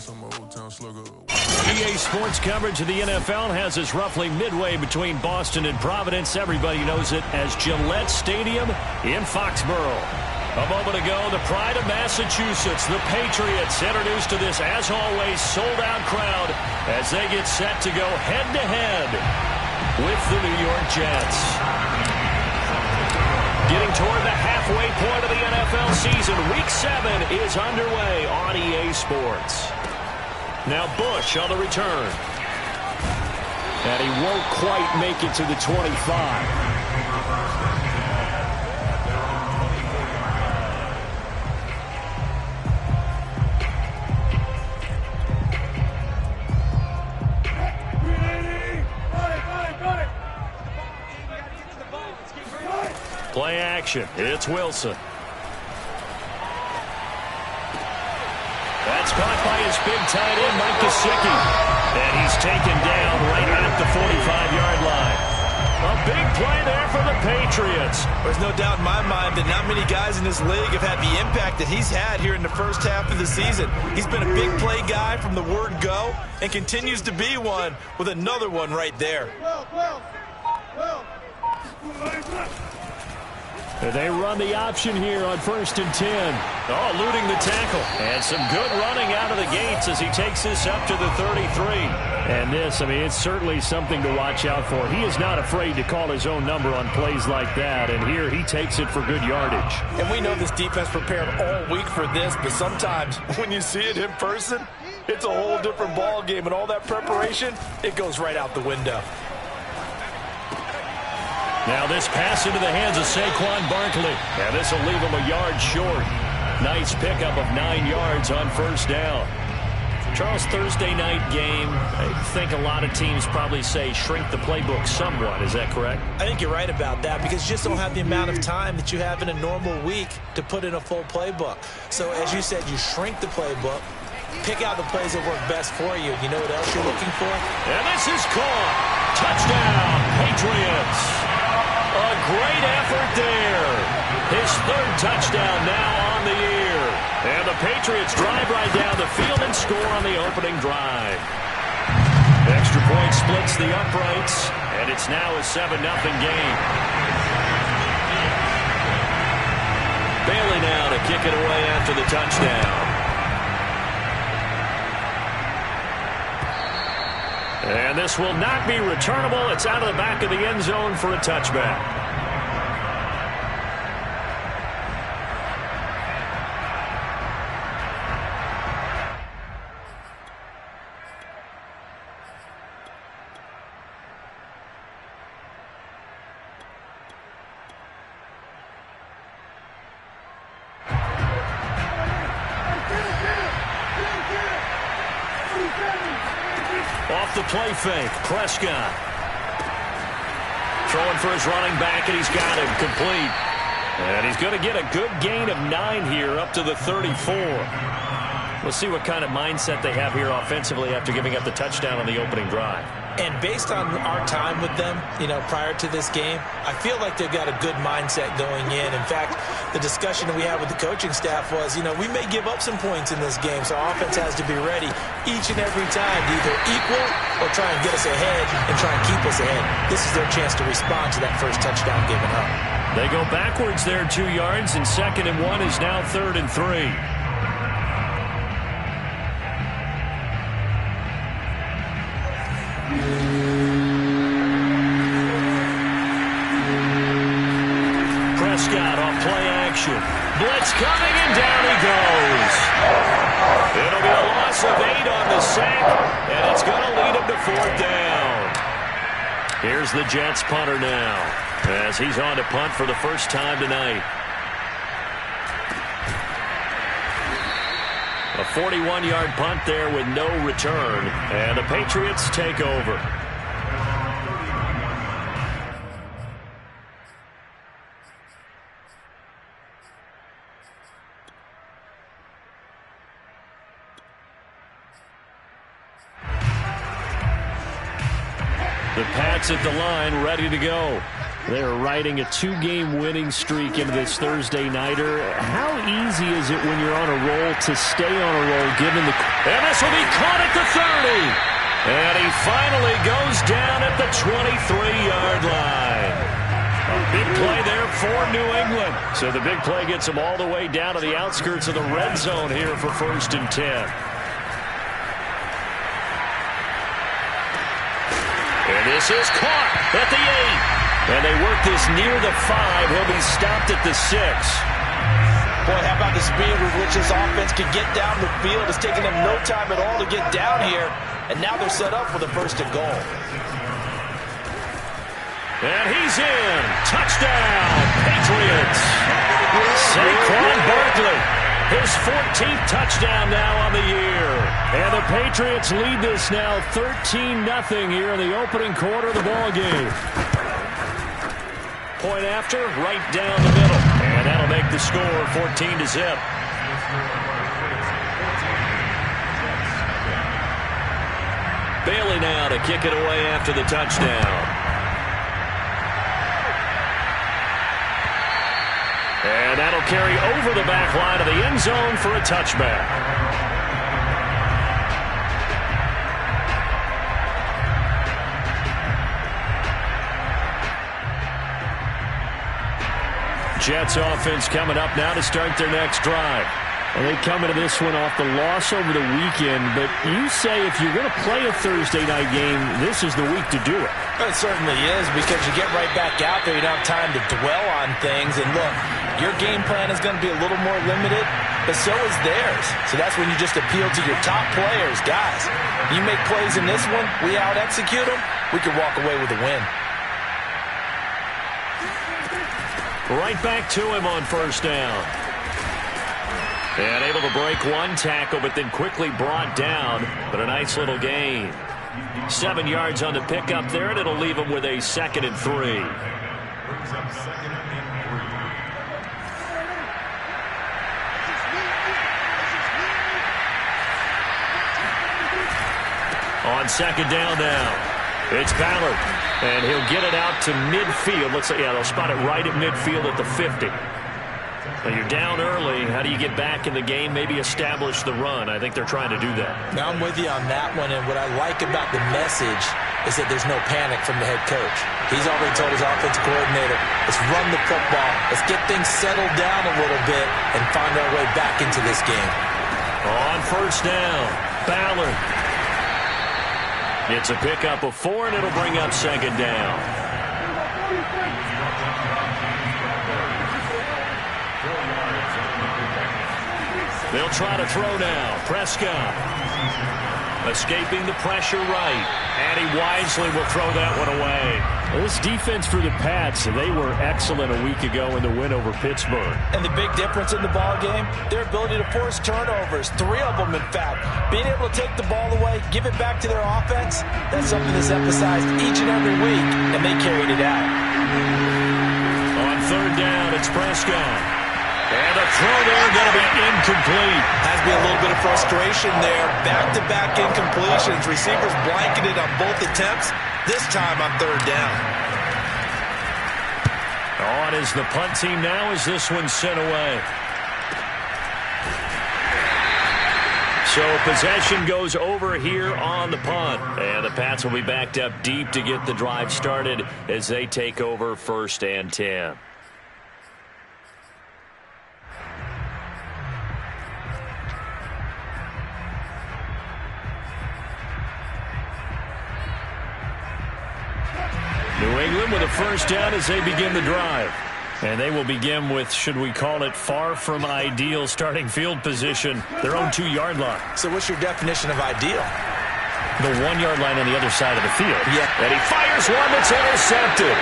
EA Sports coverage of the NFL has us roughly midway between Boston and Providence. Everybody knows it as Gillette Stadium in Foxborough. A moment ago, the pride of Massachusetts, the Patriots, introduced to this, as always, sold-out crowd as they get set to go head-to-head with the New York Jets. Getting toward the halfway point of the NFL season, Week 7 is underway on EA Sports. Now Bush on the return. And he won't quite make it to the 25. Play action. It's Wilson. That's caught by his big tight end, Mike Gesicki. And he's taken down right at the 45-yard line. A big play there for the Patriots. There's no doubt in my mind that not many guys in this league have had the impact that he's had here in the first half of the season. He's been a big play guy from the word go and continues to be one with another one right there. They run the option here on 1st and 10. Oh, eluding the tackle. And some good running out of the gates as he takes this up to the 33. And this, I mean, it's certainly something to watch out for. He is not afraid to call his own number on plays like that. And here he takes it for good yardage. And we know this defense prepared all week for this, but sometimes when you see it in person, it's a whole different ball game. And all that preparation, it goes right out the window. Now this pass into the hands of Saquon Barkley. And this will leave him a yard short. Nice pickup of 9 yards on 1st down. Charles, Thursday night game, I think a lot of teams probably say shrink the playbook somewhat. Is that correct? I think you're right about that because you just don't have the amount of time that you have in a normal week to put in a full playbook. So as you said, you shrink the playbook, pick out the plays that work best for you. You know what else you're looking for? And this is caught. Touchdown, Patriots. A great effort there. His 3rd touchdown now on the year. And the Patriots drive right down the field and score on the opening drive. Extra point splits the uprights, and it's now a 7-0 game. Bailey now to kick it away after the touchdown. And this will not be returnable. It's out of the back of the end zone for a touchback. Off the play fake, Prescott. Throwing for his running back, and he's got him complete. And he's going to get a good gain of 9 here up to the 34. We'll see what kind of mindset they have here offensively after giving up the touchdown on the opening drive. And based on our time with them, prior to this game, I feel like they've got a good mindset going in. In fact, the discussion that we had with the coaching staff was, we may give up some points in this game, so our offense has to be ready each and every time to either equal or try and get us ahead and try and keep us ahead. This is their chance to respond to that first touchdown given up. They go backwards there 2 yards, and 2nd and 1 is now 3rd and 3. Prescott off play action. Blitz coming, and down he goes. It'll be a loss of 8 on the sack, and it's going to lead him to 4th down. Here's the Jets punter now, as he's on to punt for the first time tonight. A 41-yard punt there with no return, and the Patriots take over. The Pats at the line, ready to go. They're riding a 2-game winning streak into this Thursday nighter. How easy is it when you're on a roll to stay on a roll given the... And this will be caught at the 30. And he finally goes down at the 23-yard line. A big play there for New England. So the big play gets them all the way down to the outskirts of the red zone here for 1st and 10. And this is caught at the 8. And they work this near the 5. He'll be stopped at the 6. Boy, how about the speed with which this offense can get down the field? It's taking them no time at all to get down here. And now they're set up for the 1st and goal. And he's in. Touchdown, Patriots. Saquon Barkley, his 14th touchdown now on the year. And the Patriots lead this now 13-0 here in the opening quarter of the ballgame. Point after, right down the middle. And that'll make the score 14-0. Bailey now to kick it away after the touchdown. And that'll carry over the back line of the end zone for a touchback. Jets offense coming up now to start their next drive. And they come into this one off the loss over the weekend, but you say if you're going to play a Thursday night game, this is the week to do it. It certainly is, because you get right back out there. You don't have time to dwell on things. And look, your game plan is going to be a little more limited, but so is theirs. So that's when you just appeal to your top players. Guys, you make plays in this one, we out-execute them, we can walk away with a win. Right back to him on 1st down. And able to break one tackle, but then quickly brought down. But a nice little gain. 7 yards on the pickup there, and it'll leave him with a 2nd and 3. On 2nd down now, it's Ballard. And he'll get it out to midfield. Looks like, yeah, they'll spot it right at midfield at the 50. When you're down early, how do you get back in the game, maybe establish the run? I think they're trying to do that. Now, I'm with you on that one, and what I like about the message is that there's no panic from the head coach. He's already told his offensive coordinator, let's run the football, let's get things settled down a little bit and find our way back into this game. On 1st down, Ballard. It's a pickup of 4, and it'll bring up 2nd down. They'll try to throw now. Prescott escaping the pressure right. And he wisely will throw that one away. This defense for the Pats, they were excellent a week ago in the win over Pittsburgh. And the big difference in the ball game, their ability to force turnovers. 3 of them, in fact. Being able to take the ball away, give it back to their offense, that's something that's emphasized each and every week, and they carried it out. On 3rd down, it's Prescott. And the throw there going to be incomplete. Has to be a little bit of frustration there. Back-to-back incompletions. Receivers blanketed on both attempts. This time on 3rd down. On is the punt team now as this one's sent away. So possession goes over here on the punt. And the Pats will be backed up deep to get the drive started as they take over 1st and 10. New England with a 1st down as they begin the drive. And they will begin with, should we call it, far from ideal starting field position, their own 2-yard line. So what's your definition of ideal? The 1-yard line on the other side of the field. Yeah. And he fires one that's intercepted.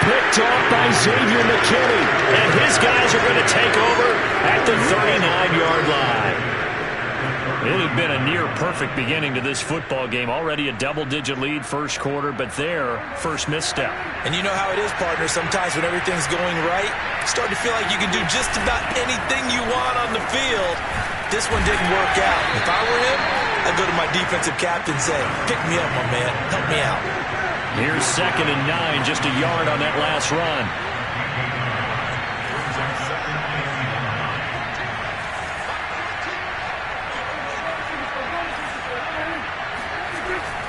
Picked off by Xavier McKinney. And his guys are going to take over at the 39-yard line. It had been a near-perfect beginning to this football game. Already a double-digit lead 1st quarter, but their first misstep. And you know how it is, partner. Sometimes when everything's going right, you start to feel like you can do just about anything you want on the field. This one didn't work out. If I were him, I'd go to my defensive captain and say, pick me up, my man. Help me out. Here's 2nd and 9, just a yard on that last run.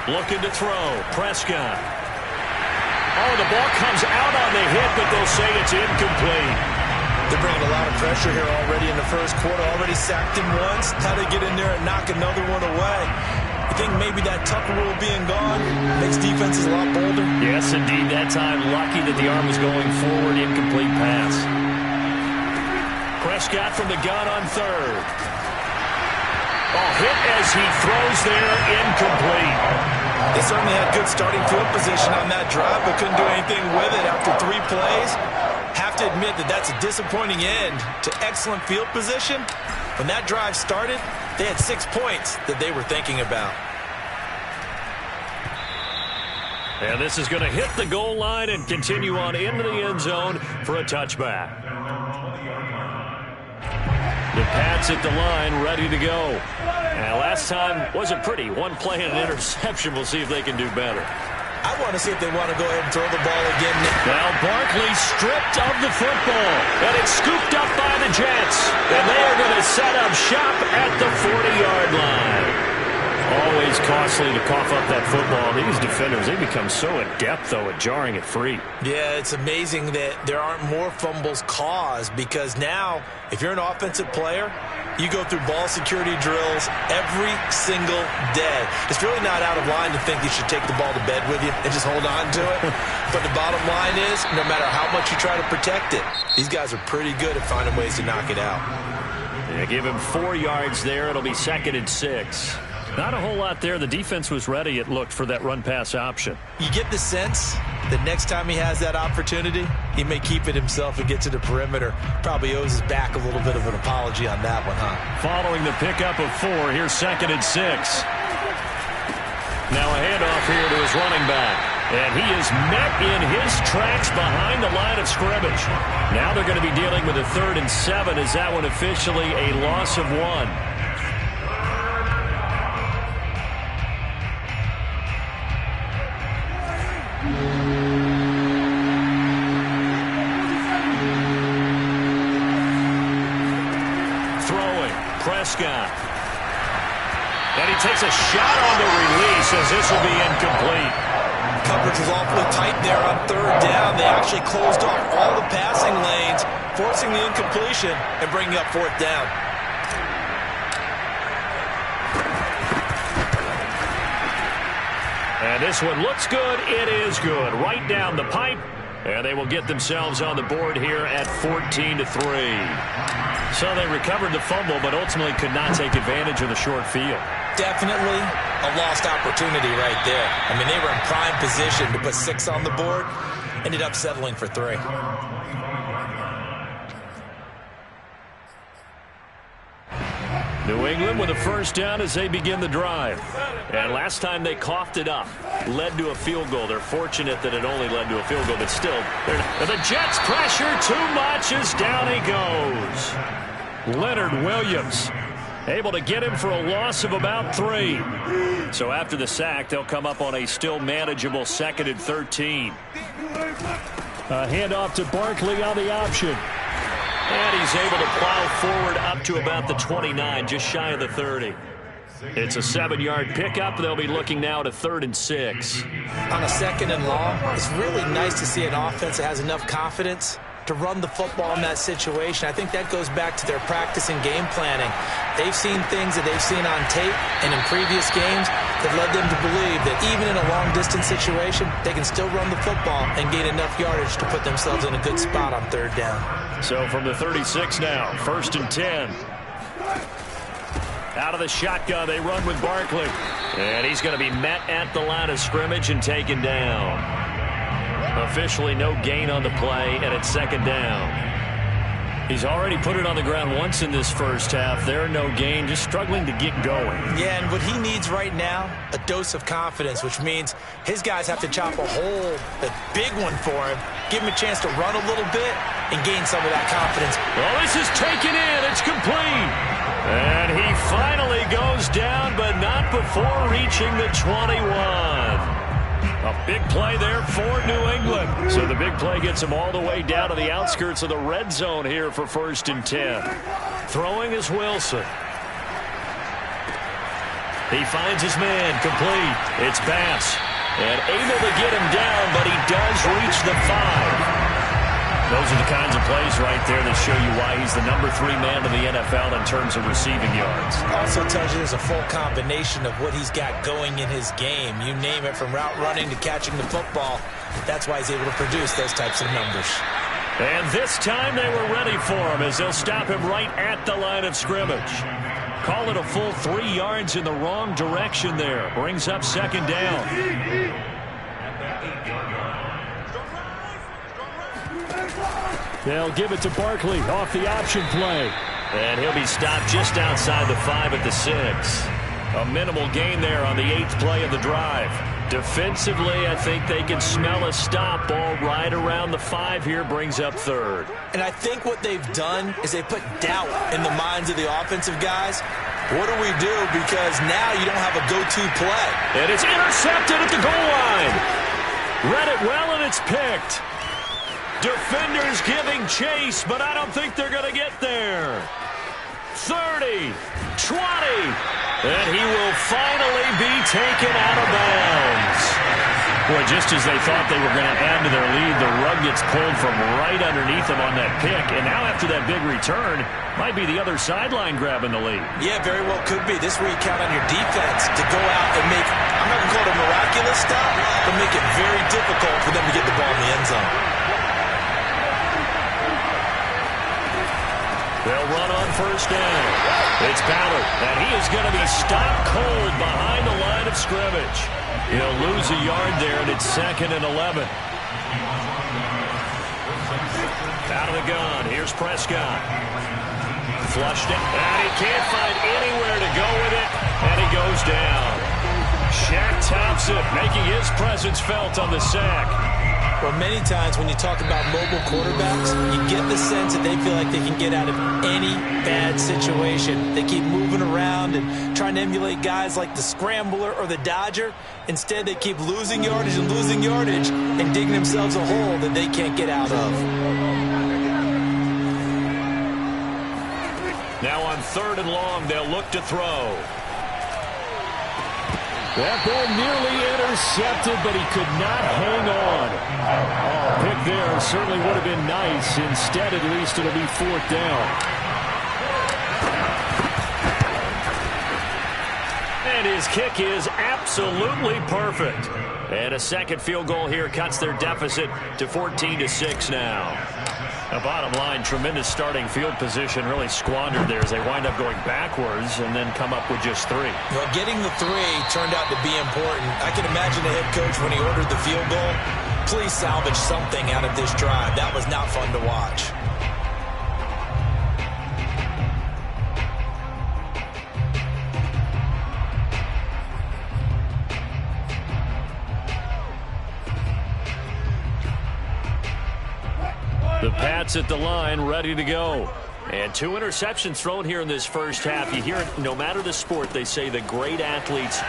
Looking to throw. Prescott. Oh, the ball comes out on the hit, but they'll say it's incomplete. They're bringing a lot of pressure here already in the first quarter. Already sacked him once. How to get in there and knock another one away. You think maybe that Tucker rule being gone makes defenses a lot bolder? Yes, indeed. That time, lucky that the arm was going forward. Incomplete pass. Prescott from the gun on 3rd. Oh, hit as he throws there. Incomplete. They certainly had good starting field position on that drive, but couldn't do anything with it after 3 plays. Have to admit that that's a disappointing end to excellent field position. When that drive started, they had 6 points that they were thinking about. And this is going to hit the goal line and continue on into the end zone for a touchback. The Pats at the line, ready to go. And last time wasn't pretty. One play and an interception. We'll see if they can do better. I want to see if they want to go ahead and throw the ball again. Now Barkley stripped of the football, and it's scooped up by the Jets. And they are going to set up shop at the 40-yard line. Always costly to cough up that football. These defenders, they become so adept, though, at jarring it free. Yeah, it's amazing that there aren't more fumbles caused, because now, if you're an offensive player, you go through ball security drills every single day. It's really not out of line to think you should take the ball to bed with you and just hold on to it. But the bottom line is, no matter how much you try to protect it, these guys are pretty good at finding ways to knock it out. Yeah, give him 4 yards there. It'll be 2nd and 6. Not a whole lot there. The defense was ready, it looked, for that run-pass option. You get the sense that next time he has that opportunity, he may keep it himself and get to the perimeter. Probably owes his back a little bit of an apology on that one, huh? Following the pickup of 4, here's 2nd and 6. Now a handoff here to his running back. And he is met in his tracks behind the line of scrimmage. Now they're going to be dealing with a 3rd and 7. Is that one officially a loss of 1? Prescott. And he takes a shot on the release as this will be incomplete. Coverage was awfully tight there on 3rd down. They actually closed off all the passing lanes, forcing the incompletion and bringing up 4th down. And this one looks good. It is good. Right down the pipe. And they will get themselves on the board here at 14-3. So they recovered the fumble, but ultimately could not take advantage of the short field. Definitely a lost opportunity right there. I mean, they were in prime position to put 6 on the board. Ended up settling for 3. New England with a 1st down as they begin the drive. And last time they coughed it up, led to a field goal. They're fortunate that it only led to a field goal, but still, the Jets pressure too much as down he goes. Leonard Williams able to get him for a loss of about 3. So after the sack, they'll come up on a still manageable 2nd and 13. A handoff to Barkley on the option. And he's able to plow forward up to about the 29, just shy of the 30. It's a 7-yard pickup. They'll be looking now to 3rd and 6. On a 2nd and long, it's really nice to see an offense that has enough confidence to run the football in that situation. I think that goes back to their practice and game planning. They've seen things that they've seen on tape and in previous games that led them to believe that even in a long-distance situation, they can still run the football and gain enough yardage to put themselves in a good spot on 3rd down. So from the 36 now, 1st and 10. Out of the shotgun, they run with Barkley. And he's going to be met at the line of scrimmage and taken down. Officially no gain on the play, and it's 2nd down. He's already put it on the ground once in this first half. There, no gain, just struggling to get going. Yeah, and what he needs right now, a dose of confidence, which means his guys have to chop a hole, a big one for him, give him a chance to run a little bit and gain some of that confidence. Well, this is taken in. It's complete. And he finally goes down, but not before reaching the 21. A big play there for New England. So the big play gets him all the way down to the outskirts of the red zone here for 1st and 10. Throwing is Wilson. He finds his man complete. It's Bass. And able to get him down, but he does reach the 5. Those are the kinds of plays right there that show you why he's the number 3 man in the NFL in terms of receiving yards. Also tells you there's a full combination of what he's got going in his game. You name it, from route running to catching the football. That's why he's able to produce those types of numbers. And this time they were ready for him as they'll stop him right at the line of scrimmage. Call it a full 3 yards in the wrong direction there. Brings up 2nd down. They'll give it to Barkley off the option play. And he'll be stopped just outside the 5 at the 6. A minimal gain there on the 8th play of the drive. Defensively, I think they can smell a stop. Ball right around the 5 here, brings up 3rd. And I think what they've done is they put doubt in the minds of the offensive guys. What do we do? Because now you don't have a go-to play. And it's intercepted at the goal line. Read it well, and it's picked. Defenders giving chase, but I don't think they're going to get there. 30, 20, and he will finally be taken out of bounds. Boy, just as they thought they were going to add to their lead, the rug gets pulled from right underneath them on that pick. And now after that big return, might be the other sideline grabbing the lead. Yeah, very well could be. This is where you count on your defense to go out and make, I'm not going to call it a miraculous stop, but make it very difficult for them to get the ball in the end zone. They'll run on 1st down. It's Ballard, and he is going to be stopped cold behind the line of scrimmage. He'll lose a yard there, and it's 2nd and 11. Out of the gun. Here's Prescott. Flushed it, and he can't find anywhere to go with it, and he goes down. Shaq Thompson making his presence felt on the sack. Well, many times when you talk about mobile quarterbacks, you get the sense that they feel like they can get out of any bad situation. They keep moving around and trying to emulate guys like the Scrambler or the Dodger. Instead, they keep losing yardage and digging themselves a hole that they can't get out of. Now on 3rd and long, they'll look to throw. That ball nearly intercepted, but he could not hang on. Pick there certainly would have been nice. Instead, at least it'll be 4th down. And his kick is absolutely perfect. And a 2nd field goal here cuts their deficit to 14-6 now. Now, bottom line, tremendous starting field position, really squandered there as they wind up going backwards and then come up with just 3. Well, getting the 3 turned out to be important. I can imagine the head coach, when he ordered the field goal, please salvage something out of this drive. That was not fun to watch. The Pats at the line, ready to go. And 2 interceptions thrown here in this first half. You hear it, no matter the sport, they say the great athletes,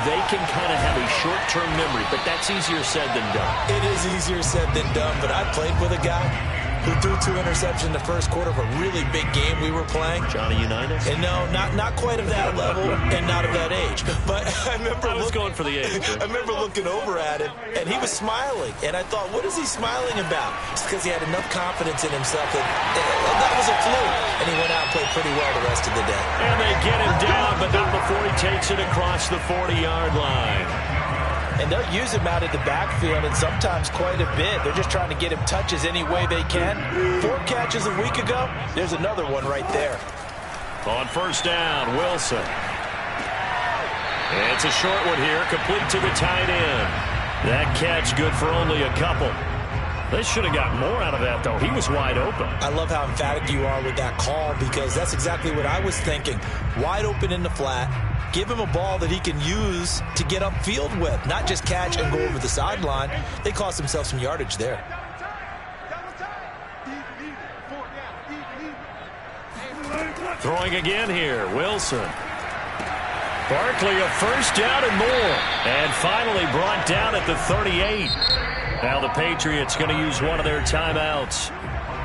they can kind of have a short-term memory, but that's easier said than done. It is easier said than done, but I played with a guy who threw 2 interceptions in the first quarter of a really big game we were playing. Johnny Unitas? And no, not quite of that level and not of that age. But I remember going for the age. I remember looking over at him, and he was smiling. And I thought, what is he smiling about? It's because he had enough confidence in himself that was a fluke. And he went out and played pretty well the rest of the day. And they get him down, but not before he takes it across the 40-yard line. And they'll use him out of the backfield, and sometimes quite a bit. They're just trying to get him touches any way they can. 4 catches a week ago. There's another one right there. On 1st down, Wilson. It's a short one here, complete to the tight end. That catch good for only a couple. They should have got more out of that, though. He was wide open. I love how emphatic you are with that call, because that's exactly what I was thinking. Wide open in the flat. Give him a ball that he can use to get upfield with, not just catch and go over the sideline. They cost themselves some yardage there. Throwing again here, Wilson. Barkley a first down and more. And finally brought down at the 38. Now the Patriots going to use one of their timeouts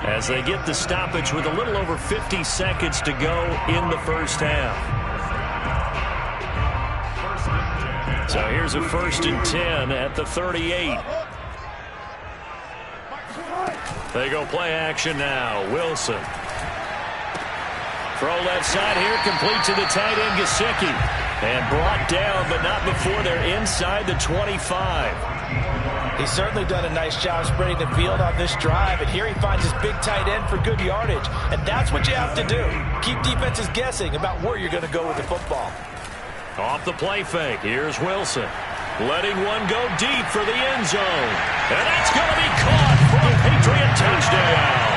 as they get the stoppage with a little over 50 seconds to go in the first half. So here's a 1st and 10 at the 38. They go play action now. Wilson. Throw left side here, complete to the tight end, Gesicki. And brought down, but not before they're inside the 25. He's certainly done a nice job spreading the field on this drive, and here he finds his big tight end for good yardage. And that's what you have to do. Keep defenses guessing about where you're going to go with the football. Off the play fake, here's Wilson. Letting one go deep for the end zone. And that's going to be caught for a Patriot touchdown.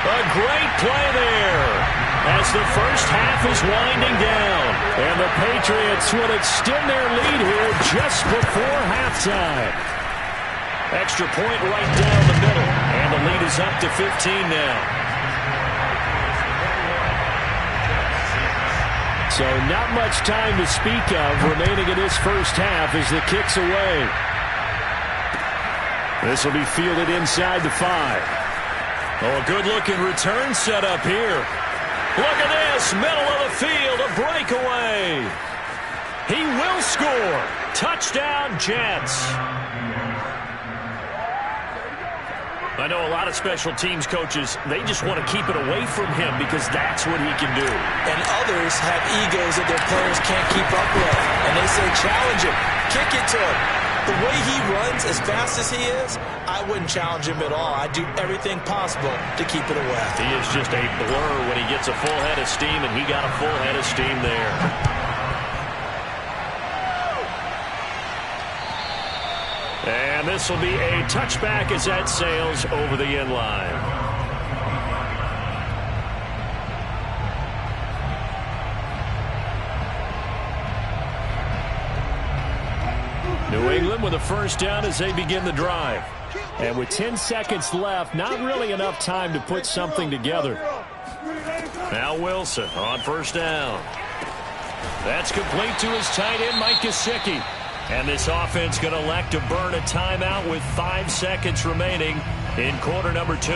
A great play there as the first half is winding down. And the Patriots will extend their lead here just before halftime. Extra point right down the middle. And the lead is up to 15 now. So not much time to speak of remaining in this first half as the kick's away. This will be fielded inside the 5. Oh, a good-looking return set up here. Look at this, middle of the field, a breakaway. He will score. Touchdown, Jets. I know a lot of special teams coaches, they just want to keep it away from him because that's what he can do. And others have egos that their players can't keep up with. And they say, challenge him, kick it to him. The way he runs, as fast as he is, I wouldn't challenge him at all. I'd do everything possible to keep it away. He is just a blur when he gets a full head of steam, and he got a full head of steam there. And this will be a touchback as that sails over the end line. New England with a first down as they begin the drive. And with 10 seconds left, not really enough time to put something together. Now Wilson on first down. That's complete to his tight end, Mike Gesicki. And this offense going to elect to burn a timeout with 5 seconds remaining in quarter number 2.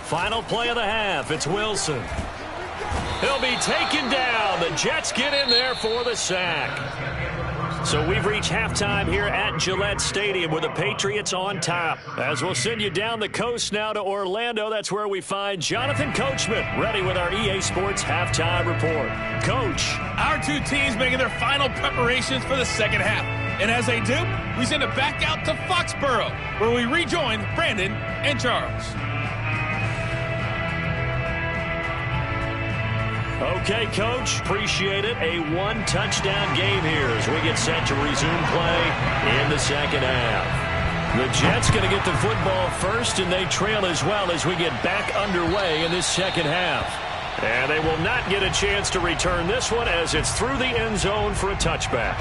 Final play of the half. It's Wilson. He'll be taken down. The Jets get in there for the sack. So we've reached halftime here at Gillette Stadium with the Patriots on top. As we'll send you down the coast now to Orlando, that's where we find Jonathan Coachman ready with our EA Sports halftime report. Coach. Our two teams making their final preparations for the second half. And as they do, we send it back out to Foxborough, where we rejoin Brandon and Charles. Okay, Coach, appreciate it. A one-touchdown game here as we get set to resume play in the second half. The Jets going to get the football first, and they trail as well as we get back underway in this second half. And they will not get a chance to return this one as it's through the end zone for a touchback.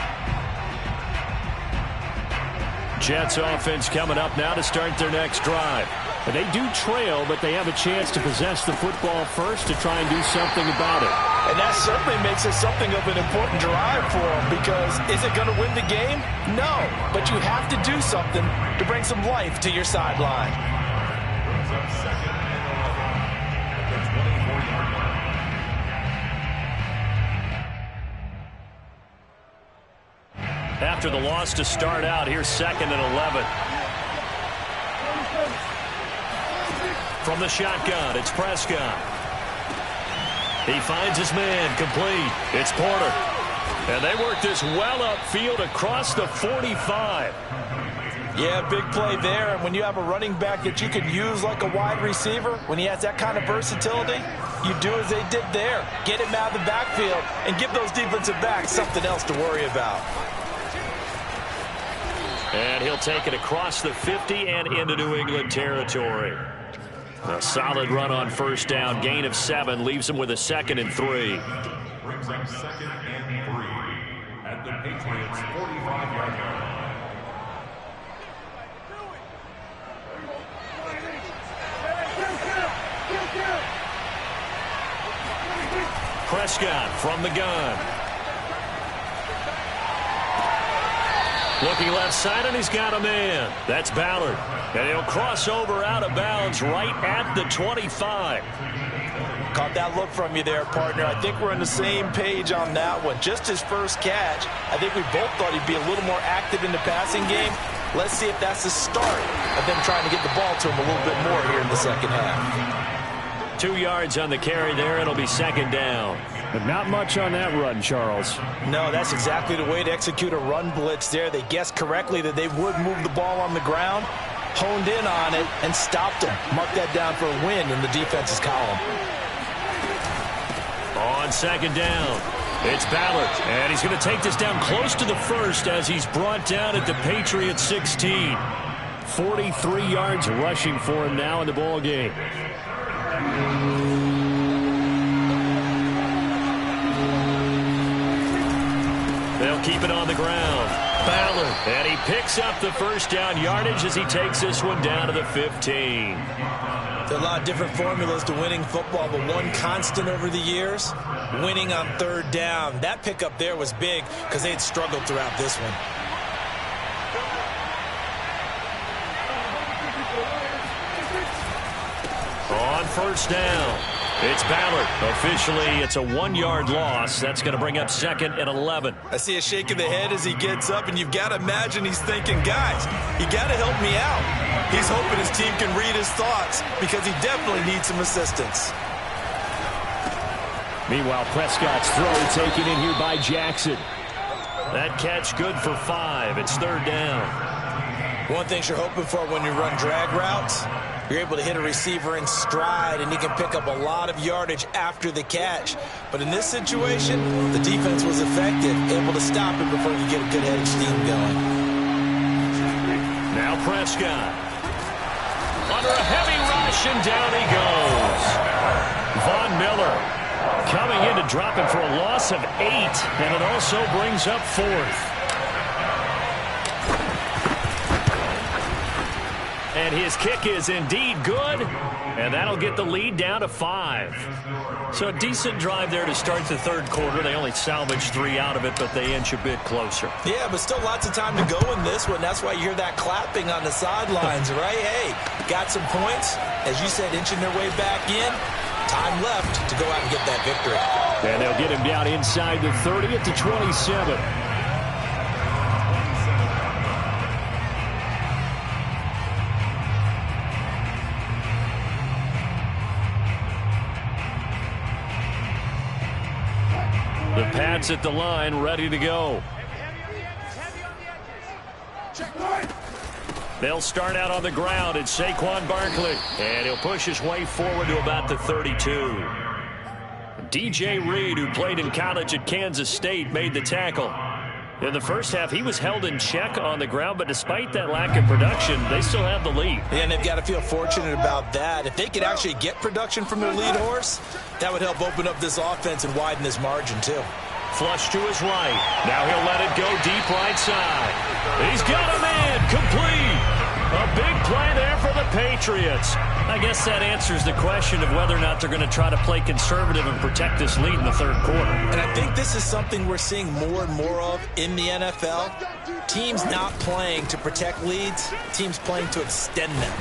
Jets offense coming up now to start their next drive. And they do trail, but they have a chance to possess the football first to try and do something about it. And that certainly makes it something of an important drive for them, because is it going to win the game? No, but you have to do something to bring some life to your sideline. After the loss to start out, here's 2nd and 11. From the shotgun, it's Prescott. He finds his man, complete. It's Porter. And they work this well upfield across the 45. Yeah, big play there. And when you have a running back that you can use like a wide receiver, when he has that kind of versatility, you do as they did there. Get him out of the backfield and give those defensive backs something else to worry about. And he'll take it across the 50 and into New England territory. A solid run on first down. Gain of 7 leaves him with a 2nd and 3. Brings up 2nd and 3 at the Patriots 45-yard line. Prescott from the gun. Looking left side, and he's got a man. That's Ballard. And he'll cross over out of bounds right at the 25. Caught that look from you there, partner. I think we're on the same page on that one. Just his first catch. I think we both thought he'd be a little more active in the passing game. Let's see if that's the start of them trying to get the ball to him a little bit more here in the second half. 2 yards on the carry there. It'll be second down. But not much on that run, Charles. No, that's exactly the way to execute a run blitz there. They guessed correctly that they would move the ball on the ground, honed in on it, and stopped them. Mark that down for a win in the defense's column. On second down, it's Ballard. And he's going to take this down close to the first as he's brought down at the Patriots 16. 43 yards rushing for him now in the ball game. They'll keep it on the ground. Ballard, and he picks up the first down yardage as he takes this one down to the 15. There are a lot of different formulas to winning football, but one constant over the years, winning on third down. That pickup there was big because they had struggled throughout this one. On first down, it's Ballard. Officially, it's a 1-yard loss. That's going to bring up second and 11. I see a shake of the head as he gets up, and you've got to imagine he's thinking, guys, you got to help me out. He's hoping his team can read his thoughts because he definitely needs some assistance. Meanwhile, Prescott's throw taken in here by Jackson. That catch good for 5. It's third down. One thing you're hoping for when you run drag routes, you're able to hit a receiver in stride, and he can pick up a lot of yardage after the catch. But in this situation, the defense was effective, able to stop it before you get a good head of steam going. Now Prescott. Under a heavy rush, and down he goes. Von Miller coming in to drop him for a loss of 8, and it also brings up 4th. And his kick is indeed good, and that'll get the lead down to 5. So a decent drive there to start the third quarter. They only salvaged 3 out of it, but they inch a bit closer. Yeah, but still lots of time to go in this one. That's why you hear that clapping on the sidelines, right? Hey, got some points. As you said, inching their way back in. Time left to go out and get that victory. And they'll get him down inside the 30 at the 27. The Pats at the line, ready to go. They'll start out on the ground. It's Saquon Barkley. And he'll push his way forward to about the 32. DJ Reed, who played in college at Kansas State, made the tackle. In the first half, he was held in check on the ground, but despite that lack of production, they still have the lead. Yeah, and they've got to feel fortunate about that. If they could actually get production from their lead horse, that would help open up this offense and widen this margin, too. Flush to his right. Now he'll let it go deep right side. He's got a man. Complete. A big play there for the Patriots. I guess that answers the question of whether or not they're going to try to play conservative and protect this lead in the third quarter. And I think this is something we're seeing more and more of in the NFL. Teams not playing to protect leads, teams playing to extend them.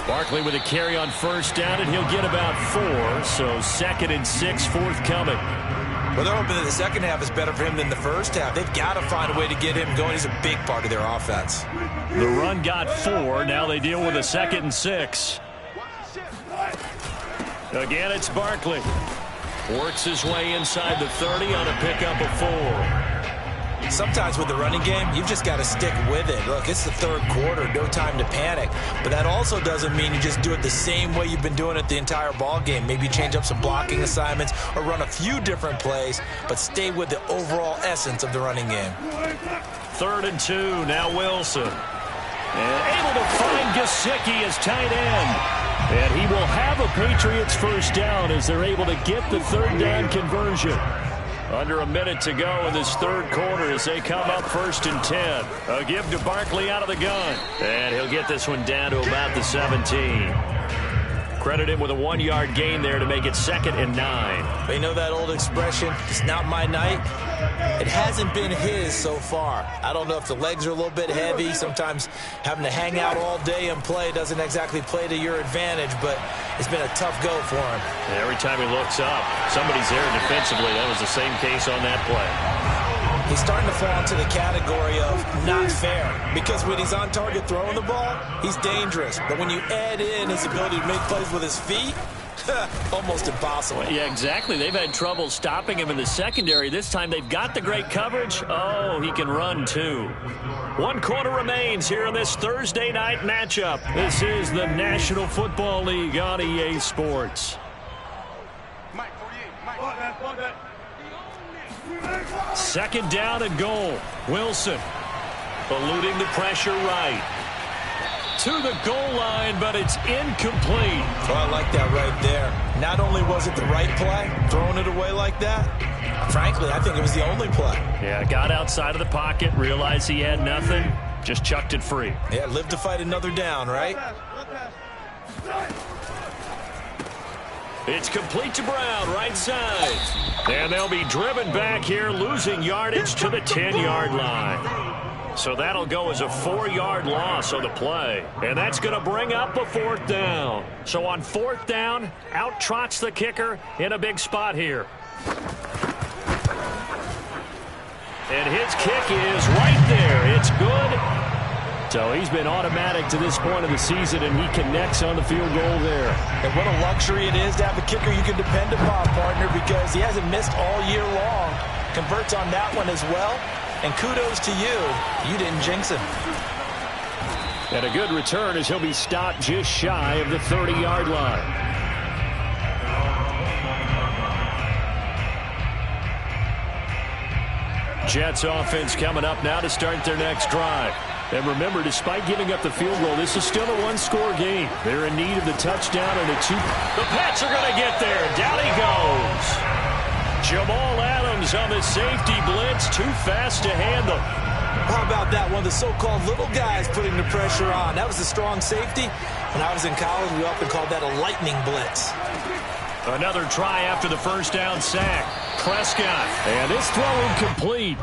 Barkley with a carry on first down, and he'll get about 4. So second and 6 forthcoming. Well, they're hoping that the second half is better for him than the first half. They've got to find a way to get him going. He's a big part of their offense. The run got 4. Now they deal with a second and 6. Again, it's Barkley. Works his way inside the 30 on a pickup of 4. Sometimes with the running game, you've just got to stick with it. Look, it's the third quarter, no time to panic. But that also doesn't mean you just do it the same way you've been doing it the entire ball game. Maybe change up some blocking assignments or run a few different plays, but stay with the overall essence of the running game. 3rd and 2, now Wilson. And able to find Gesicki as tight end. And he will have a Patriots first down as they're able to get the third down conversion. Under a minute to go in this third quarter as they come up 1st and 10. A give to Barkley out of the gun. And he'll get this one down to about the 17. Credit him with a 1-yard gain there to make it 2nd and 9. You know that old expression, it's not my night? It hasn't been his so far. I don't know if the legs are a little bit heavy. Sometimes having to hang out all day and play doesn't exactly play to your advantage, but it's been a tough go for him. And every time he looks up, somebody's there defensively. That was the same case on that play. He's starting to fall into the category of not fair, because when he's on target throwing the ball, he's dangerous. But when you add in his ability to make plays with his feet, almost impossible. Yeah, exactly. They've had trouble stopping him in the secondary. This time they've got the great coverage. Oh, he can run too. 1 quarter remains here in this Thursday night matchup. This is the National Football League on EA Sports. 2nd down and goal. Wilson eluding the pressure right. To the goal line, but it's incomplete. Oh, I like that right there. Not only was it the right play, throwing it away like that, frankly, I think it was the only play. Yeah, got outside of the pocket, realized he had nothing, just chucked it free. Yeah, live to fight another down, right? It's complete to Brown, right side. And they'll be driven back here, losing yardage to the 10-yard line. So that'll go as a 4-yard loss on the play. And that's going to bring up a 4th down. So on 4th down, out trots the kicker in a big spot here. And his kick is right there. It's good. So he's been automatic to this point of the season, and he connects on the field goal there. And what a luxury it is to have a kicker you can depend upon, partner, because he hasn't missed all year long. Converts on that one as well. And kudos to you. You didn't jinx him. And a good return as he'll be stopped just shy of the 30-yard line. Jets offense coming up now to start their next drive. And remember, despite giving up the field goal, this is still a 1-score game. They're in need of the touchdown and a 2. The Pats are going to get there. Down he goes. Jamal Adams on the safety blitz, too fast to handle. How about that? One of the so-called little guys putting the pressure on. That was a strong safety. When I was in college, we often called that a lightning blitz. Another try after the 1st down sack. Prescott. And this throw incomplete.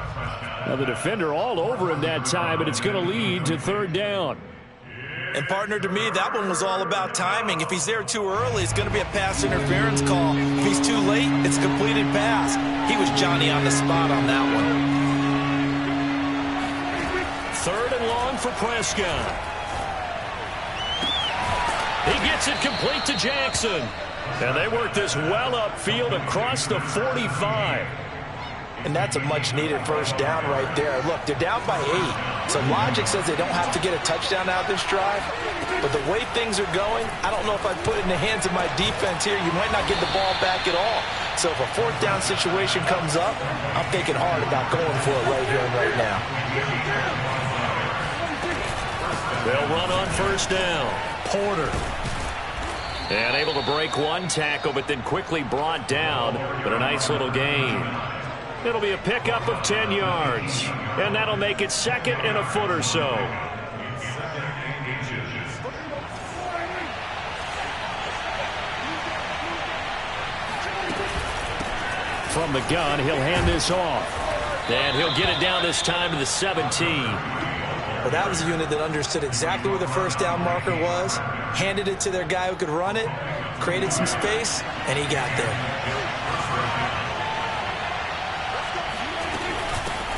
Now the defender all over him that time, but it's going to lead to 3rd down. And, partner, to me, that one was all about timing. If he's there too early, it's going to be a pass interference call. If he's too late, it's a completed pass. He was Johnny on the spot on that one. 3rd and long for Prescott. He gets it complete to Jackson. And they work this well upfield across the 45. And that's a much-needed 1st down right there. Look, they're down by 8. So logic says they don't have to get a touchdown out of this drive. But the way things are going, I don't know if I'd put it in the hands of my defense here. You might not get the ball back at all. So if a 4th down situation comes up, I'm thinking hard about going for it right here and right now. They'll run on 1st down. Porter. And able to break one tackle, but then quickly brought down. But a nice little gain. It'll be a pickup of 10 yards. And that'll make it 2nd and a foot or so. From the gun, he'll hand this off. And he'll get it down this time to the 17. Well, that was a unit that understood exactly where the 1st down marker was, handed it to their guy who could run it, created some space, and he got there.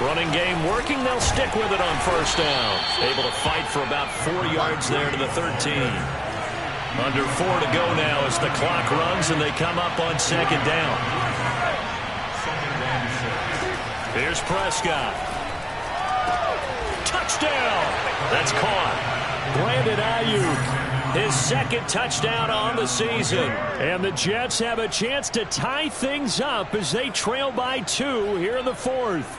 Running game working. They'll stick with it on 1st down. Able to fight for about 4 yards there to the 13. Under 4 to go now as the clock runs and they come up on 2nd down. Here's Prescott. Touchdown! That's caught. Brandon Ayuk, his 2nd touchdown on the season. And the Jets have a chance to tie things up as they trail by 2 here in the 4th.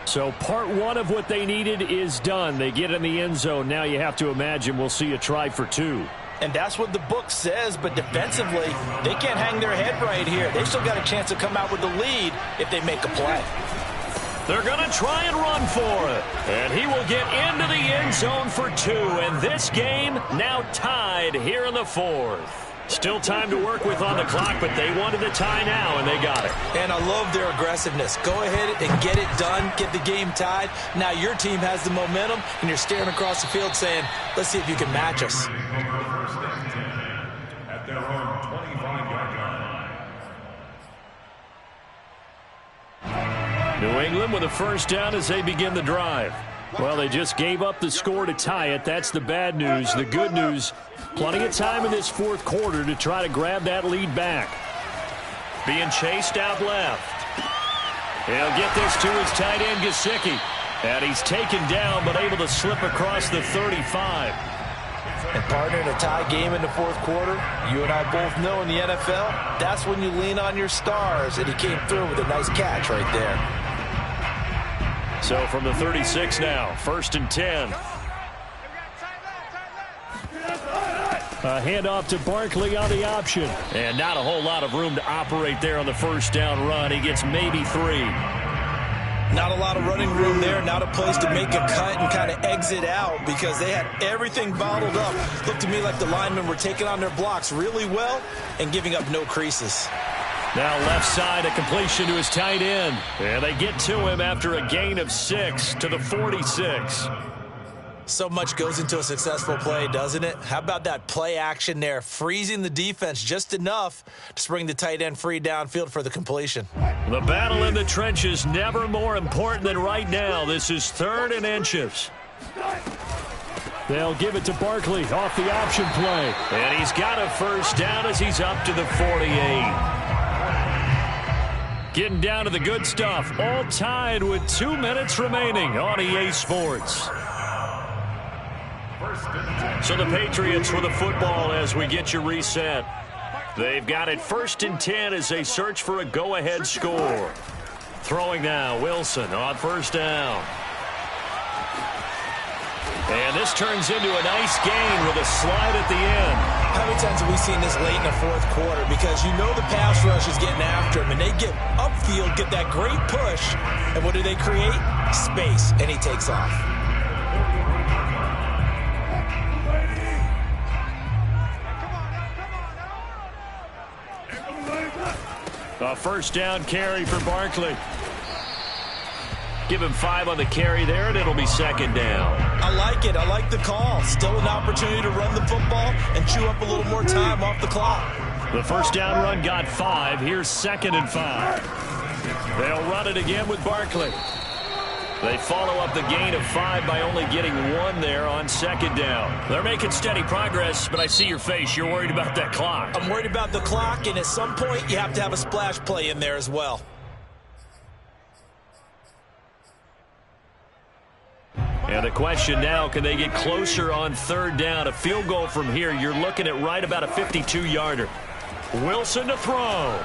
So part 1 of what they needed is done. They get in the end zone. Now you have to imagine we'll see a try for 2. And that's what the book says, but defensively, they can't hang their head right here. They've still got a chance to come out with the lead if they make a play. They're going to try and run for it. And he will get into the end zone for 2. And this game now tied here in the 4th. Still time to work with on the clock, but they wanted the tie now, and they got it. And I love their aggressiveness. Go ahead and get it done, get the game tied. Now your team has the momentum, and you're staring across the field saying, let's see if you can match us. At their own 25-yard line. New England with a first down as they begin the drive. Well, they just gave up the score to tie it. That's the bad news. The good news, plenty of time in this 4th quarter to try to grab that lead back. Being chased out left. He'll get this to his tight end, Gesicki. And he's taken down, but able to slip across the 35. And partner, in a tie game in the 4th quarter, you and I both know in the NFL, that's when you lean on your stars. And he came through with a nice catch right there. So from the 36 now, 1st and 10. A handoff to Barkley on the option. And not a whole lot of room to operate there on the first down run. He gets maybe 3. Not a lot of running room there, not a place to make a cut and kind of exit out because they had everything bottled up. Looked to me like the linemen were taking on their blocks really well and giving up no creases. Now left side, a completion to his tight end. And they get to him after a gain of 6 to the 46. So much goes into a successful play, doesn't it? How about that play action there, freezing the defense just enough to bring the tight end free downfield for the completion. The battle in the trenches never more important than right now. This is 3rd and inches. They'll give it to Barkley off the option play. And he's got a first down as he's up to the 48. Getting down to the good stuff. All tied with 2 minutes remaining on EA Sports. So the Patriots with the football as we get you reset. They've got it 1st and 10 as they search for a go-ahead score. Throwing now, Wilson on first down. And this turns into a nice gain with a slide at the end. How many times have we seen this late in the 4th quarter? Because you know the pass rush is getting after him, and they get upfield, get that great push, and what do they create? Space, and he takes off. A first down carry for Barkley. Give him 5 on the carry there, and it'll be 2nd down. I like it. I like the call. Still an opportunity to run the football and chew up a little more time off the clock. The first down run got 5. Here's 2nd and 5. They'll run it again with Barkley. They follow up the gain of 5 by only getting 1 there on 2nd down. They're making steady progress, but I see your face. You're worried about that clock. I'm worried about the clock, and at some point you have to have a splash play in there as well. And the question now, can they get closer on 3rd down? A field goal from here, you're looking at right about a 52-yarder. Wilson to throw.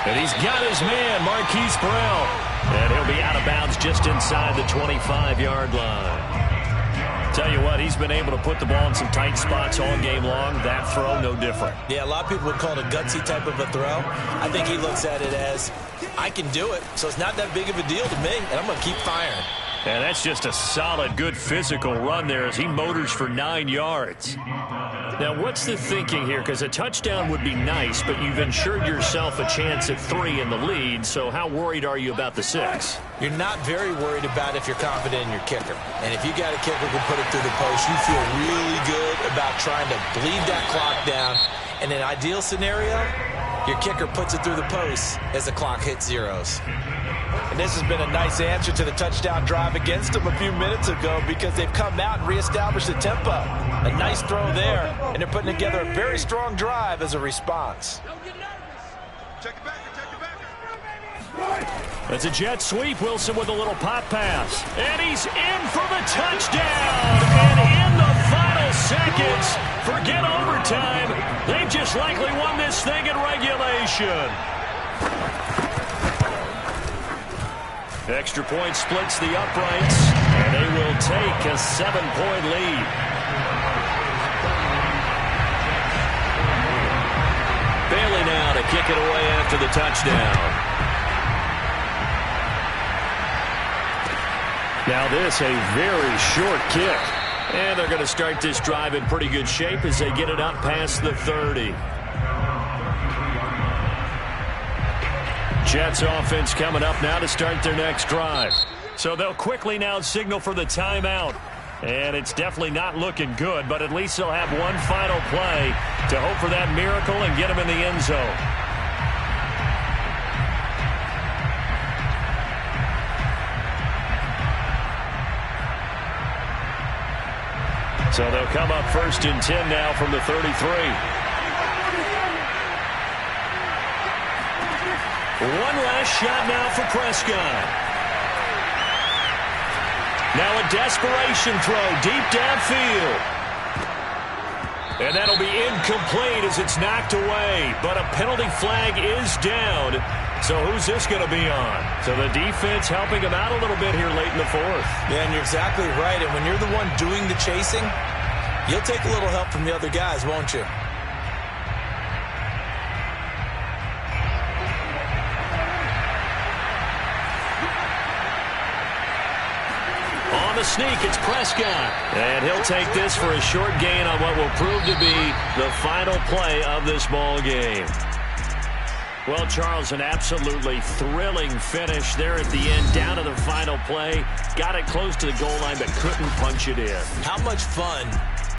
And he's got his man, Marquise Burrell. And he'll be out of bounds just inside the 25-yard line. Tell you what, he's been able to put the ball in some tight spots all game long. That throw, no different. Yeah, a lot of people would call it a gutsy type of a throw. I think he looks at it as, I can do it, so it's not that big of a deal to me, and I'm going to keep firing. And that's just a solid, good physical run there as he motors for 9 yards. Now, what's the thinking here? Because a touchdown would be nice, but you've ensured yourself a chance at 3 in the lead, so how worried are you about the 6? You're not very worried about if you're confident in your kicker. And if you got a kicker who can put it through the post, you feel really good about trying to bleed that clock down. In an ideal scenario, your kicker puts it through the post as the clock hits zeros. And this has been a nice answer to the touchdown drive against them a few minutes ago because they've come out and reestablished the tempo. A nice throw there, and they're putting together a very strong drive as a response. That's a jet sweep. Wilson with a little pop pass. And he's in for the touchdown. And in the final seconds, forget overtime. They've just likely won this thing in regulation. Extra point splits the uprights, and they will take a 7-point lead. kick it away after the touchdown. Now this, a very short kick. And they're going to start this drive in pretty good shape as they get it up past the 30. Jets offense coming up now to start their next drive. So they'll quickly now signal for the timeout. And it's definitely not looking good, but at least they'll have one final play to hope for that miracle and get them in the end zone. So they'll come up 1st and 10 now from the 33. One last shot now for Prescott. Now a desperation throw deep downfield. And that'll be incomplete as it's knocked away. But a penalty flag is down. So who's this going to be on? So the defense helping him out a little bit here late in the 4th. Yeah, and you're exactly right. And when you're the one doing the chasing, you'll take a little help from the other guys, won't you? On the sneak, it's Prescott. And he'll take this for a short gain on what will prove to be the final play of this ball game. Well, Charles, an absolutely thrilling finish there at the end, down to the final play. Got it close to the goal line, but couldn't punch it in. How much fun